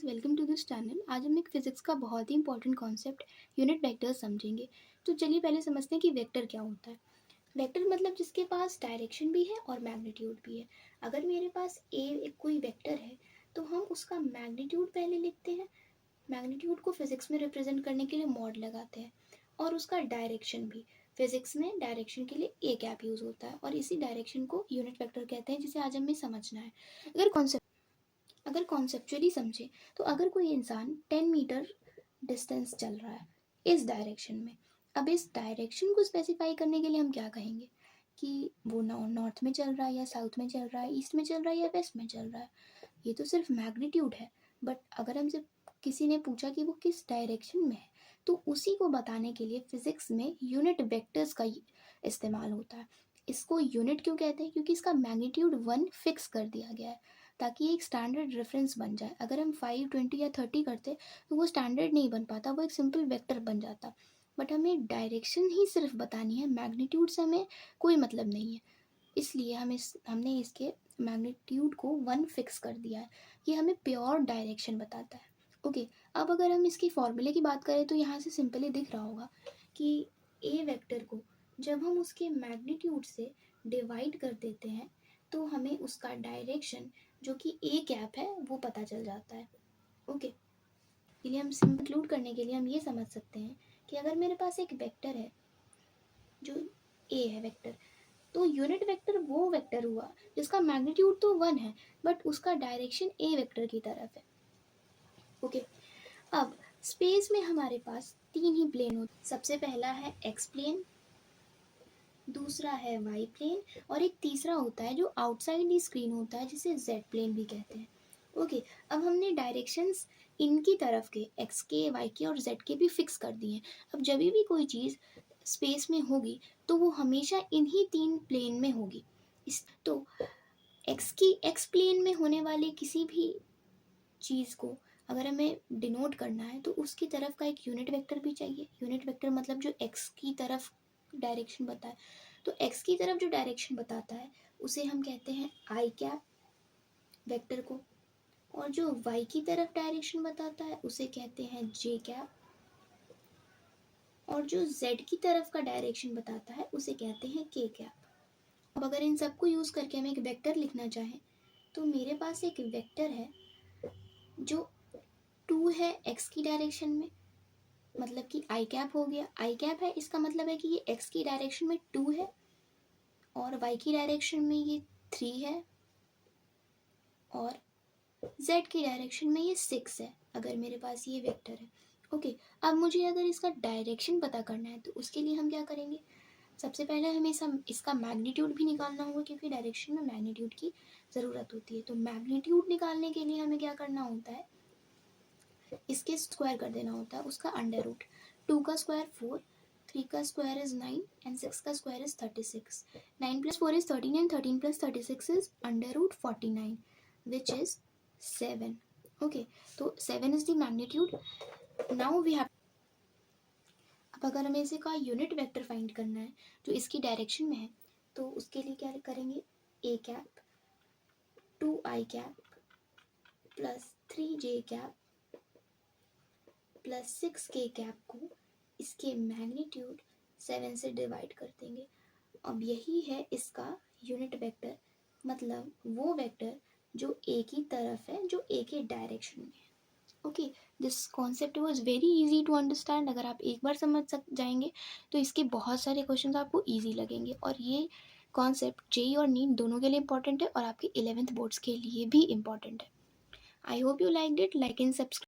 Welcome to this channel. आज हम एक फिजिक्स का बहुत ही इंपॉर्टेंट कॉन्सेप्ट यूनिट वेक्टर समझेंगे। तो चलिए पहले समझते हैं कि वेक्टर क्या होता है। वेक्टर मतलब जिसके पास डायरेक्शन भी है और मैग्नीट्यूड भी है। अगर मेरे पास एक कोई वेक्टर है तो हम उसका मैग्नीट्यूड पहले लिखते हैं। मैग्नीट्यूड को फिजिक्स में रिप्रेजेंट करने के लिए मॉड लगाते हैं, और उसका डायरेक्शन भी। फिजिक्स में डायरेक्शन के लिए ए कैप यूज़ होता है और इसी डायरेक्शन को यूनिट वेक्टर कहते हैं, जिसे आज हमें समझना है। अगर कॉन्सेप्चुअली समझे तो अगर कोई इंसान 10 मीटर डिस्टेंस चल रहा है इस डायरेक्शन में, अब इस डायरेक्शन को स्पेसिफाई करने के लिए हम क्या कहेंगे कि वो नॉर्थ में चल रहा है या साउथ में चल रहा है, ईस्ट में चल रहा है या वेस्ट में चल रहा है। ये तो सिर्फ मैग्नीट्यूड है। बट अगर हमसे किसी ने पूछा कि वो किस डायरेक्शन में है, तो उसी को बताने के लिए फिजिक्स में यूनिट वेक्टर्स का इस्तेमाल होता है। इसको यूनिट क्यों कहते हैं? क्योंकि इसका मैग्नीट्यूड 1 फिक्स कर दिया गया है, ताकि एक स्टैंडर्ड रेफरेंस बन जाए। अगर हम 5, 20 या 30 करते तो वो स्टैंडर्ड नहीं बन पाता, वो एक सिंपल वेक्टर बन जाता। बट हमें डायरेक्शन ही सिर्फ बतानी है, मैग्नीट्यूड से हमें कोई मतलब नहीं है। इसलिए हमने इसके मैग्नीट्यूड को 1 फिक्स कर दिया है। ये हमें प्योर डायरेक्शन बताता है। ओके, अब अगर हम इसकी फॉर्मूले की बात करें तो यहाँ से सिंपली दिख रहा होगा कि ए वेक्टर को जब हम उसके मैग्नीट्यूड से डिवाइड कर देते हैं तो हमें उसका डायरेक्शन, जो कि ए कैप है, वो पता चल जाता है। ओके, इसलिए हम कंक्लूड करने के लिए हम ये समझ सकते हैं कि अगर मेरे पास एक वेक्टर है जो ए है वेक्टर, तो यूनिट वेक्टर वो वेक्टर हुआ जिसका मैग्नीट्यूड तो 1 है बट उसका डायरेक्शन ए वेक्टर की तरफ है। ओके, अब स्पेस में हमारे पास 3 ही प्लेन होते हैं। सबसे पहला है एक्स प्लेन, दूसरा है वाई प्लेन, और एक तीसरा होता है जो आउटसाइड दी स्क्रीन होता है, जिसे जेड प्लेन भी कहते हैं। ओके, अब हमने डायरेक्शंस इनकी तरफ के एक्स के, वाई के और जेड के भी फिक्स कर दिए हैं। अब जब भी कोई चीज़ स्पेस में होगी तो वो हमेशा इन्हीं 3 प्लेन में होगी। तो एक्स प्लेन में होने वाले किसी भी चीज़ को अगर हमें डिनोट करना है तो उसकी तरफ का एक यूनिट वेक्टर भी चाहिए। यूनिट वेक्टर मतलब जो एक्स की तरफ डायरेक्शन बताए। तो एक्स की तरफ जो डायरेक्शन बताता है उसे हम कहते हैं आई कैप वेक्टर को, और जो वाई की तरफ डायरेक्शन बताता है उसे कहते हैं जे कैप, और जो जेड की तरफ का डायरेक्शन बताता है उसे कहते हैं के कैप। अब अगर इन सबको यूज़ करके हम एक वेक्टर लिखना चाहें तो मेरे पास एक वेक्टर है जो 2 है एक्स की डायरेक्शन में, मतलब कि आई कैप हो गया। आई कैप है, इसका मतलब है कि ये एक्स की डायरेक्शन में 2 है और वाई की डायरेक्शन में ये 3 है और जेड की डायरेक्शन में ये 6 है, अगर मेरे पास ये वेक्टर है। ओके, अब मुझे अगर इसका डायरेक्शन पता करना है तो उसके लिए हम क्या करेंगे? सबसे पहले हमें इसका मैग्नीट्यूड भी निकालना होगा, क्योंकि डायरेक्शन में मैग्नीट्यूड की ज़रूरत होती है। तो मैग्नीट्यूड निकालने के लिए हमें क्या करना होता है? इसके स्क्वायर कर देना होता है, उसका अंडर रूट। 2 का स्क्वायर 4, 3 का स्क्वायर इज 9 एंड 6 का square is 36। 9 plus 4 is 13 and 13 plus 36 is under root 49, which is 7. Okay, तो 7 is the magnitude. Now we have, अब अगर हमें इसे का यूनिट वेक्टर फाइंड करना है जो इसकी डायरेक्शन में है, तो उसके लिए क्या करेंगे? A cap 2 I cap plus 3 J cap plus 6 के कैप को इसके मैग्नीट्यूड 7 से डिवाइड कर देंगे। अब यही है इसका यूनिट वेक्टर, मतलब वो वेक्टर जो ए की तरफ है, जो ए के डायरेक्शन में है। Okay, this concept was very easy to understand. अगर आप एक बार समझ जाएंगे तो इसके बहुत सारे क्वेश्चन आपको ईजी लगेंगे, और ये कॉन्सेप्ट जेई और नीट दोनों के लिए इंपॉर्टेंट है और आपके 11th बोर्ड्स के लिए भी इंपॉर्टेंट है। I hope you like it. Like and subscribe.